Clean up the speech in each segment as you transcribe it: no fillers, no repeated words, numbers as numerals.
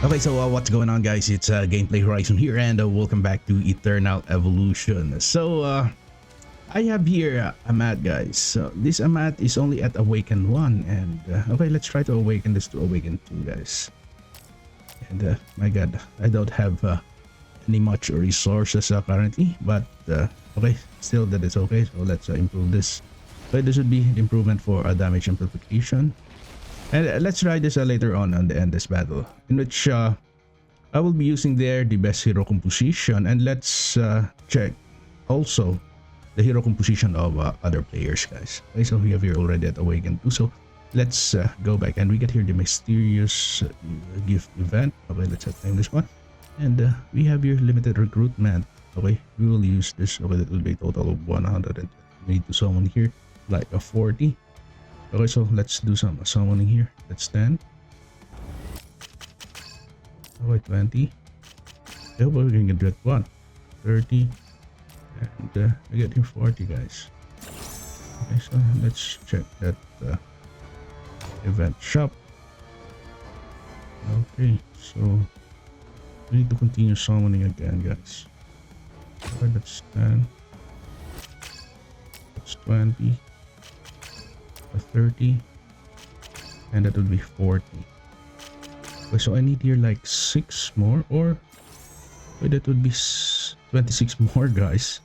Okay, so what's going on, guys? It's Gameplay Horizon here, and welcome back to Eternal Evolution. So I have here AMAT, guys. So this AMAT is only at Awaken 1, and okay, let's try to awaken this to Awaken 2, guys. And my god, I don't have any much resources currently, but okay, still that is okay. So let's improve this. So this would be improvement for damage amplification. And let's try this later on the end this battle, in which I will be using there the best hero composition, and let's check also the hero composition of other players, guys. Okay, so we have here already at Awaken 2, so let's go back and we get here the mysterious gift event. Okay, let's claim this one, and we have here limited recruitment. Okay, we will use this. Okay, that will be a total of 100, and we need to summon here like a 40. Okay, so let's do some summoning here. That's 10. Okay, 20. I hope we can get 1. 30. And we get here 40, guys. Okay, so let's check that event shop. Okay, so we need to continue summoning again, guys. Okay, that's 10. That's 20. 30, and that would be 40. Okay, so I need here like 6 more, or okay, that would be 26 more, guys.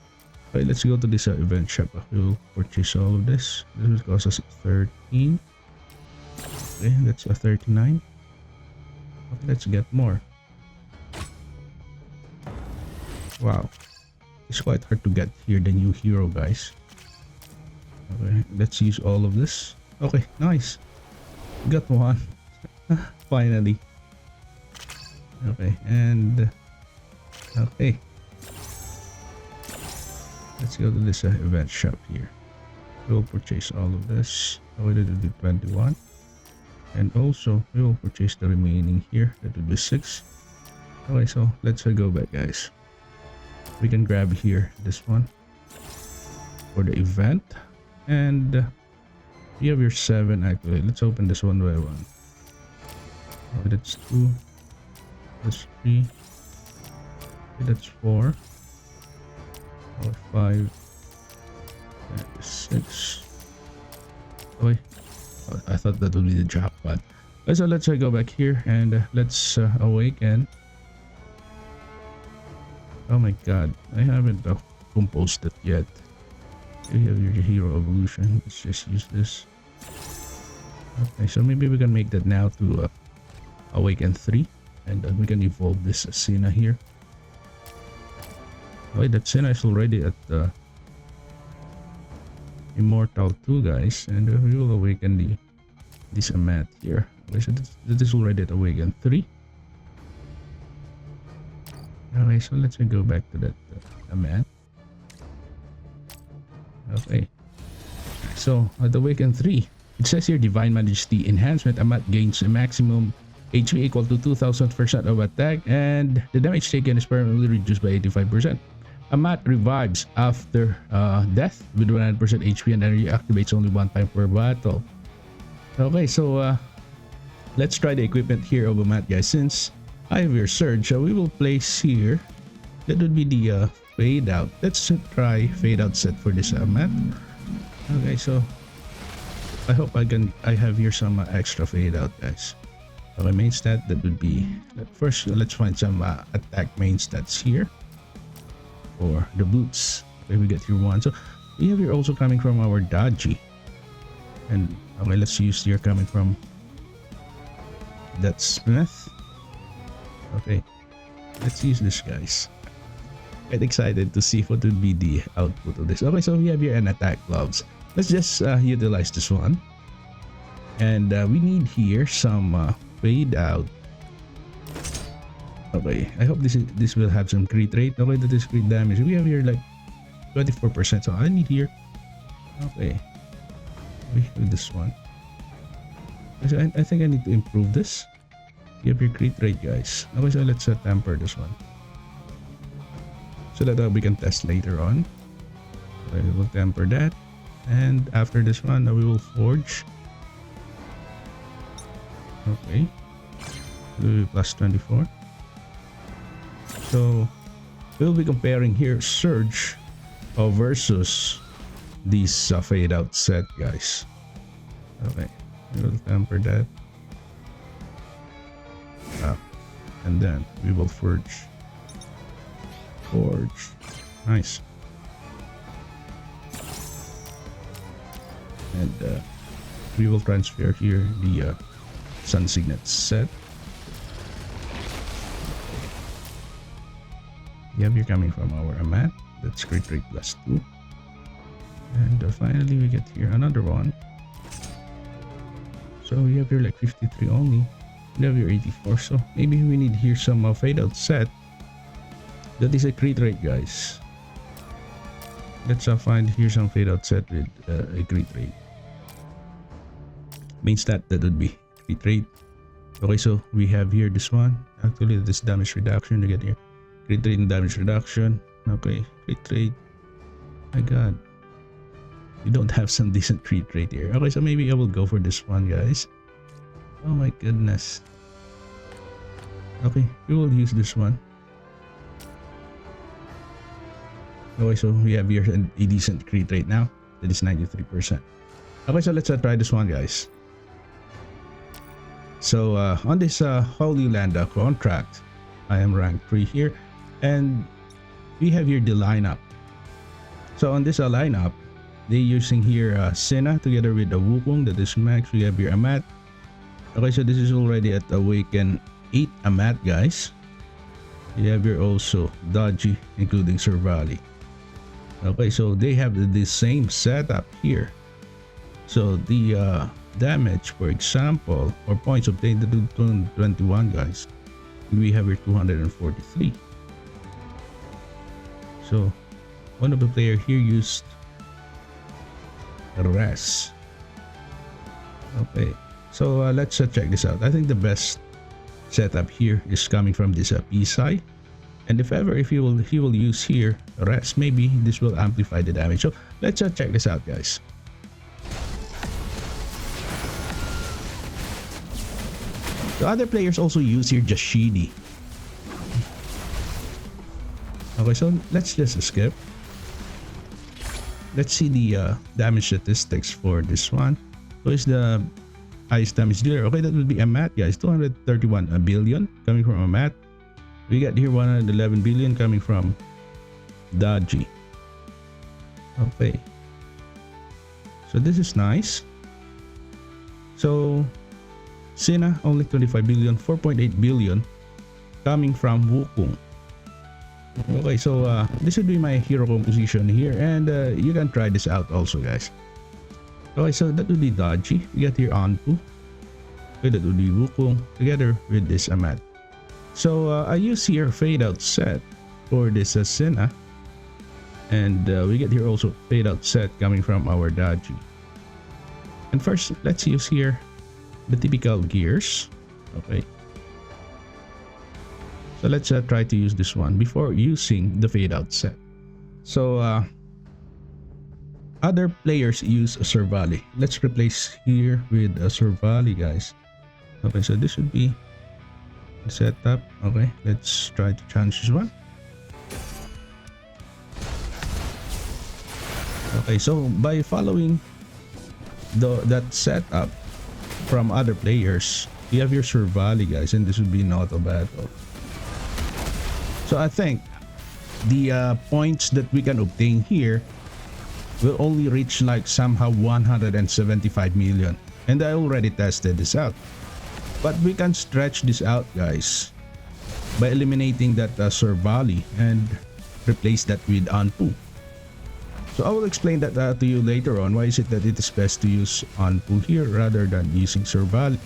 Okay, let's go to this event shop. We will purchase all of this. This will cost us 13. Okay, that's a 39. Okay, let's get more. Wow, it's quite hard to get here the new hero, guys. Okay, let's use all of this. Okay, nice. Got one. Finally. Okay, and okay. Let's go to this event shop here. We'll purchase all of this. Okay, that will be 21. And also, we will purchase the remaining here. That will be 6. Okay, so let's go back, guys. We can grab here this one for the event. And you have your 7 actually. Let's open this one by one. Okay, that's 2. That's 3. Okay, that's 4. Or 5. And 6. Okay. Oh, I thought that would be the jackpot. Okay, so let's go back here and let's awaken. Oh my god, I haven't composed it yet. You have your hero evolution. Let's just use this. Okay, so maybe we can make that now to Awaken 3, and we can evolve this Sina here. Okay, that Sina is already at Immortal 2, guys, and we will awaken this AMAT here. Okay, so this is already at Awaken 3. Okay, so let's go back to that AMAT. Okay, so at Awaken 3, it says here Divine Majesty Enhancement. AMAT gains a maximum HP equal to 2000% of attack, and the damage taken is permanently reduced by 85%. AMAT revives after death with 100% HP and then reactivates only one time per battle. Okay, so let's try the equipment here of AMAT, guys. Since I have your surge, we will place here. That would be the fade out. Let's try fade out set for this AMAT. Okay, so I hope I have here some extra fade out, guys. Okay, main stat, that would be first. Let's find some attack main stats here for the boots. Okay, we get here 1. So we have here also coming from our Dodgy, and okay, let's use here coming from that Smith. Okay, let's use this, guys. Quite excited to see what would be the output of this. Okay, so we have here an attack gloves. Let's just utilize this one, and we need here some fade out. Okay, I hope this will have some crit rate. Okay, that is crit damage. We have here like 24%, so I need here. Okay, with this one. So I think I need to improve this. You have your crit rate, guys. Okay, so let's temper this one, so that we can test later on. Okay, we will temper that, and after this one, we will forge. Okay, will be plus 24. So we'll be comparing here Surge versus this fade out set, guys. Okay, we'll temper that. And then we will forge. Nice. And we will transfer here the Sun Signet set. Yeah, we're coming from our AMAT. That's crit rate plus 2. And finally we get here another one. So we have here like 53 only. We have here 84. So maybe we need here some fade out set. That is a crit rate, guys. Let's find here some fade out set with a crit rate. Main stat that would be crit rate. Okay, so we have here this one. Actually, this damage reduction. You get here crit rate and damage reduction. Okay, crit rate. My god, we don't have some decent crit rate here. Okay, so maybe I will go for this one, guys. Oh my goodness. Okay, we will use this one. Okay, so we have here a decent crit rate now. That is 93%. Okay, so let's try this one, guys. So on this Holyland contract, I am rank 3 here, and we have here the lineup. So on this lineup, they're using here Senna together with the Wukong, that is max. We have here AMAT. Okay, so this is already at Awaken 8 AMAT, guys. We have here also Dodgy, including Survali. Okay, so they have the same setup here. So the damage, for example, or points obtained to 221, guys, we have here 243. So one of the player here used Res. Okay, so let's check this out. I think the best setup here is coming from this Pisai. And if ever he will use here Res, maybe this will amplify the damage. So let's check this out, guys. The other players also use here Jashidi. Okay, so let's just skip. Let's see the damage statistics for this one. So is the highest damage dealer. Okay, that would be AMAT, guys. 231 billion coming from AMAT. We got here 111 billion coming from Dodgy. Okay, so this is nice. So Senna only 25 billion, 4.8 billion coming from Wukong. Okay, so this would be my hero composition here, and you can try this out also, guys. Okay, so that would be Dodgy. We got here Anpu. Okay, that would be Wukong together with this AMAT. So I use here fade out set for this Senna, and we get here also fade out set coming from our Dodgy. And first, let's use here the typical gears. Okay, so let's try to use this one before using the fade out set. So other players use a Survali. Let's replace here with a Survali, guys. Okay, so this should be the setup. Okay, let's try to change this one. Okay, so by following that setup from other players, you have your Survali, guys, and this would be an auto battle. So I think the points that we can obtain here will only reach like somehow 175 million, and I already tested this out. But we can stretch this out, guys, by eliminating that Survali and replace that with Anpu. So I will explain that to you later on. Why is it that it is best to use Anpu here rather than using Survali?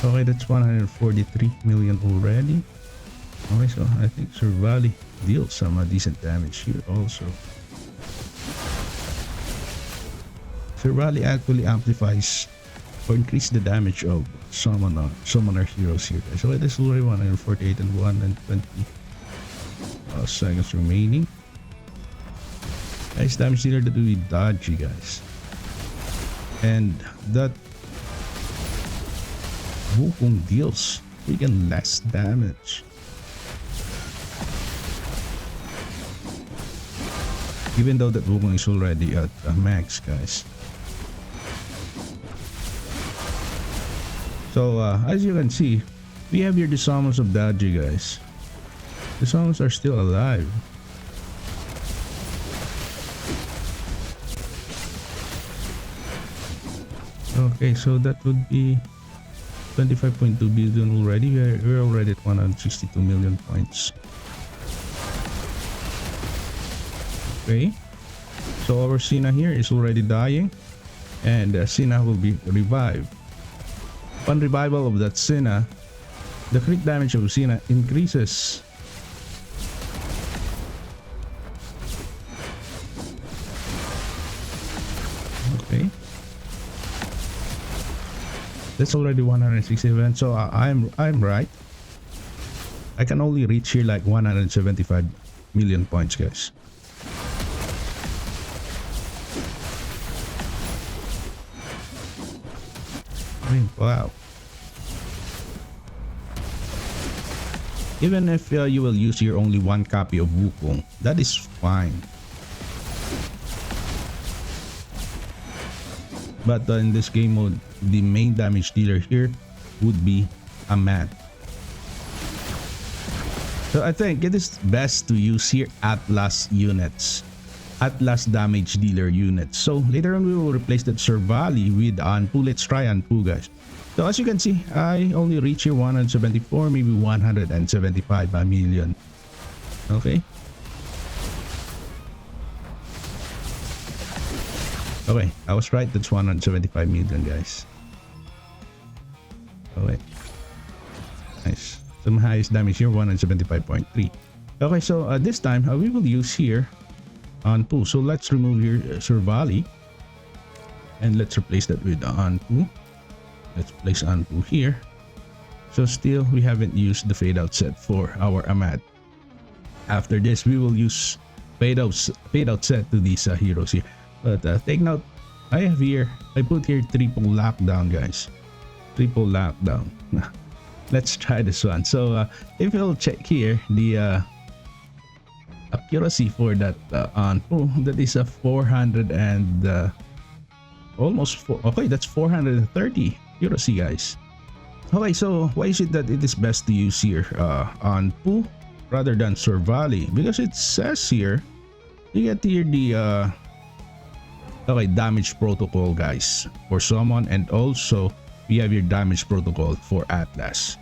Okay, that's 143 million already. Okay, so I think Survali deals some decent damage here also. Survali actually amplifies or increase the damage of summoner heroes here, guys. Okay, this is already 148 and 120 seconds remaining. Nice damage dealer that will be dodgy, guys. And that Wukong deals freaking less damage. Even though that Wukong is already at max, guys. So as you can see, we have here the summons of Daji, guys. The summons are still alive. Okay, so that would be 25.2 billion already. We're already at 162 million points. Okay, so our Sina here is already dying, and Sina will be revived. Upon revival of that Sina, the crit damage of Sina increases. Okay, that's already 167. So I'm right. I can only reach here like 175 million points, guys. Wow. Even if you will use here only one copy of Wukong, that is fine. But in this game mode, the main damage dealer here would be AMAT. So I think it is best to use here Atlas units. Atlas damage dealer units. So later on we will replace that Servali with Anpu. Let's try Anpu, guys. So as you can see, I only reach here 174, maybe 175 million. Okay. Okay, I was right. That's 175 million, guys. Okay. Nice. Some highest damage here, 175.3. Okay, so this time we will use here Anpu. So let's remove here Servali, and let's replace that with Anpu. Let's place Anpu here. So still we haven't used the fade out set for our AMAT. After this we will use fade out set to these heroes here. But take note, I put here triple lockdown, guys. Triple lockdown. Let's try this one. So if you'll check here the accuracy for that Anpu, that is a 400 and almost okay, that's 430 accuracy, guys. Okay, so why is it that it is best to use here Anpu rather than Servali? Because it says here you get here the okay, damage protocol, guys, for summon, and also we have your damage protocol for Atlas.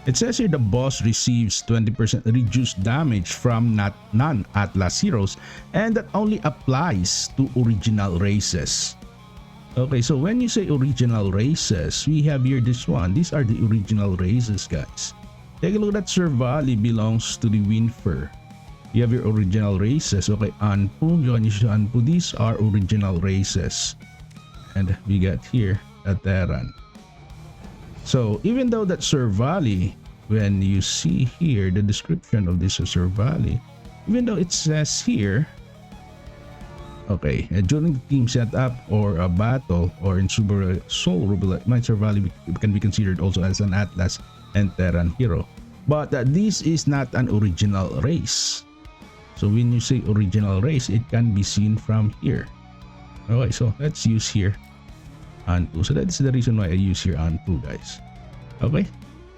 It says here the boss receives 20% reduced damage from non-Atlas heroes, and that only applies to original races. Okay, so when you say original races, we have here this one. These are the original races, guys. Take a look at that. Servali belongs to the Winfer. You have your original races. Okay, Anpu, you can use Anpu. These are original races. And we got here a Terran. So even though that Servali, when you see here the description of this Servali, even though it says here, okay, during the team setup or a battle or in Super Soul Ruble, my Servali can be considered also as an Atlas and Terran hero. But this is not an original race. So when you say original race, it can be seen from here. Okay, so let's use here Anpu. So that's the reason why I use here Anpu, guys. Okay,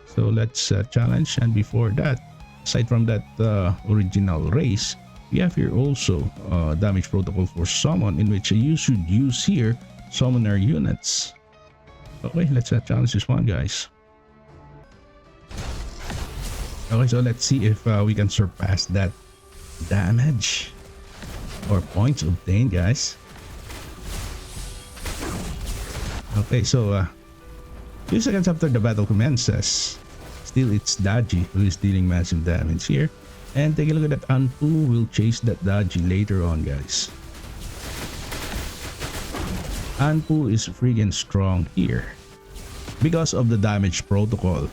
so let's challenge. And before that, aside from that original race, we have here also damage protocol for summon, in which you should use here summoner units. Okay, let's challenge this one, guys. Okay, so let's see if we can surpass that damage or points obtained, guys. Okay, so 2 seconds after the battle commences, still it's Daji who is dealing massive damage here. And take a look at that. Anpu will chase that Daji later on, guys. Anpu is freaking strong here because of the damage protocol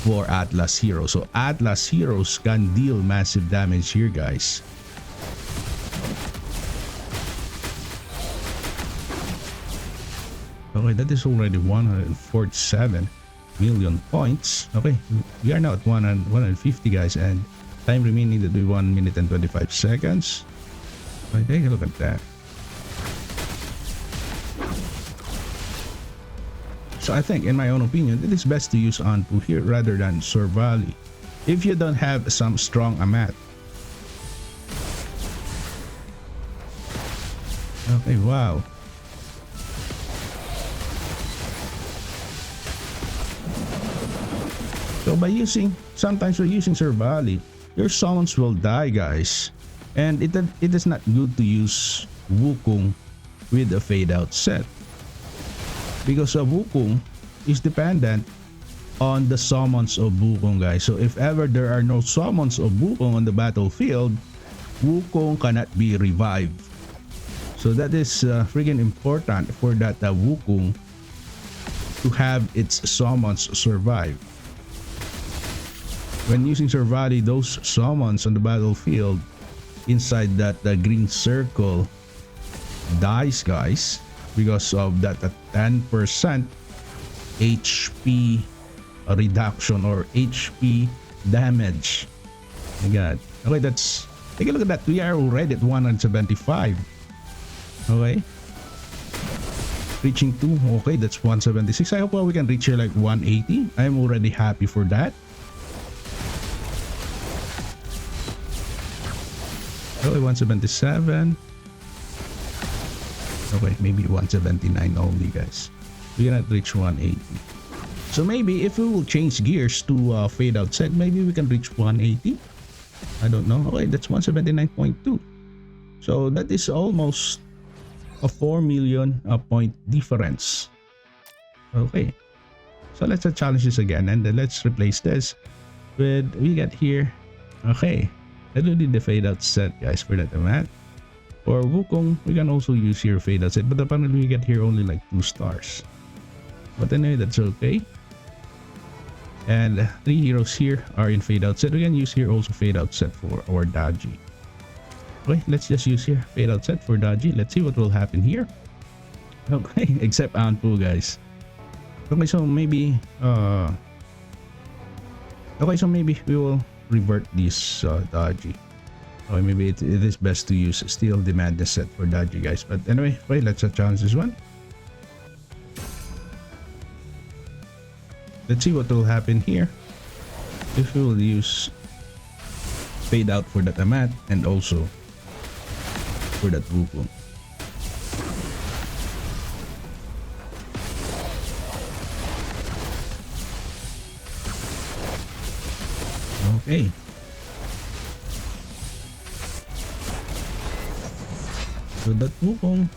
for Atlas heroes. So Atlas heroes can deal massive damage here, guys. Okay, that is already 147 million points. Okay, we are now at 150 guys, and time remaining to do 1 minute and 25 seconds. Okay, take a look at that. So I think, in my own opinion, it is best to use Anpu here rather than Sorvali if you don't have some strong AMAT. Okay, wow. So by using, sometimes by using Sorvali, your summons will die guys. And it is not good to use Wukong with a fade out set. Because Wukong is dependent on the summons of Wukong guys. So if ever there are no summons of Wukong on the battlefield, Wukong cannot be revived. So that is freaking important for that Wukong to have its summons survive. When using Sorvali, those summons on the battlefield inside that green circle dies guys because of that 10% HP reduction or HP damage. My god. Okay, that's, take a look at that. We are already at 175. Okay, reaching 2. Okay, that's 176. I hope we can reach here like 180. I'm already happy for that. Okay, 177. Okay, maybe 179 only guys. We cannot reach 180. So maybe if we will change gears to fade out set, maybe we can reach 180. I don't know. Okay, that's 179.2. So that is almost a 4 million point difference. Okay, so let's challenge this again, and let's replace this with, we got here. Okay, I don't need the fade out set guys for that AMAT. For Wukong, we can also use here fade out set, but apparently we get here only like 2 stars. But anyway, that's okay. And 3 heroes here are in fade out set. We can use here also fade out set for our Daji. Okay, let's just use here fade out set for Daji. Let's see what will happen here. Okay, except Anpu guys. Okay, so maybe okay, so maybe we will revert this Daji. Okay, maybe it is best to use still the madness set for Daji guys. But anyway, okay, let's challenge this one. Let's see what will happen here if we will use fade out for that AMAT and also for that Wukong. Okay. So that Wukong.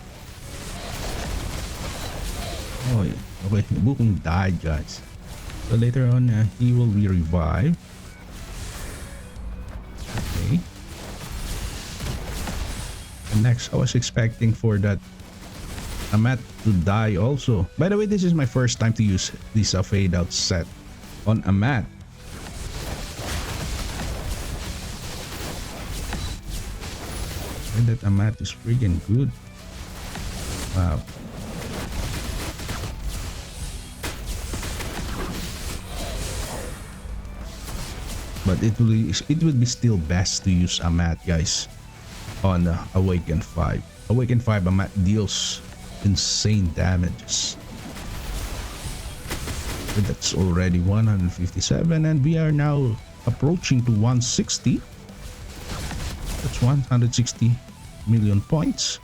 Oh yeah. Okay, Wukong died guys. So later on he will be revived. Okay. And next I was expecting for that AMAT to die also. By the way, this is my first time to use this fade out set on AMAT. And that AMAT is freaking good. Wow. But it would be still best to use AMAT guys on Awaken 5. Awaken 5 AMAT deals insane damages. But that's already 157, and we are now approaching to 160. That's 160 million points.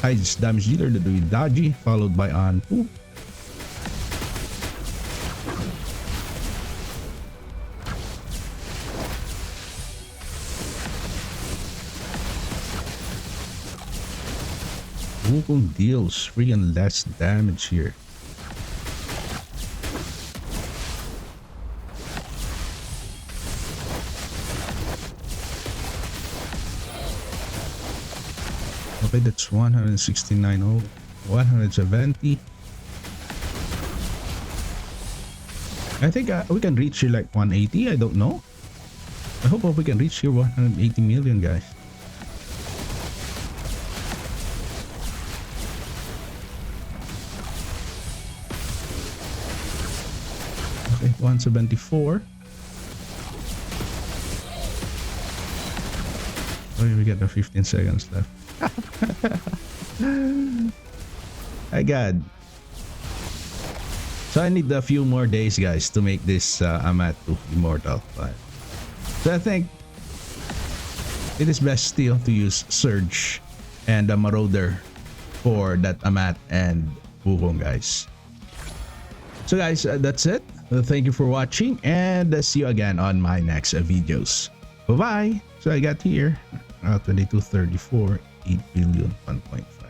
Highest damage dealer, the Daji, followed by Anpu. Wukong deals freaking less damage here. Okay, that's 169. Oh, 170. I think we can reach here like 180. I don't know. I hope we can reach here 180 million guys. 174. Oh, we got the 15 seconds left. My God. So I need a few more days, guys, to make this AMAT 2 immortal. But so I think it is best still to use Surge and Marauder for that AMAT and Wukong, guys. So guys, that's it. Thank you for watching, and see you again on my next videos. Bye bye. So I got here 2234 8 billion 1.5.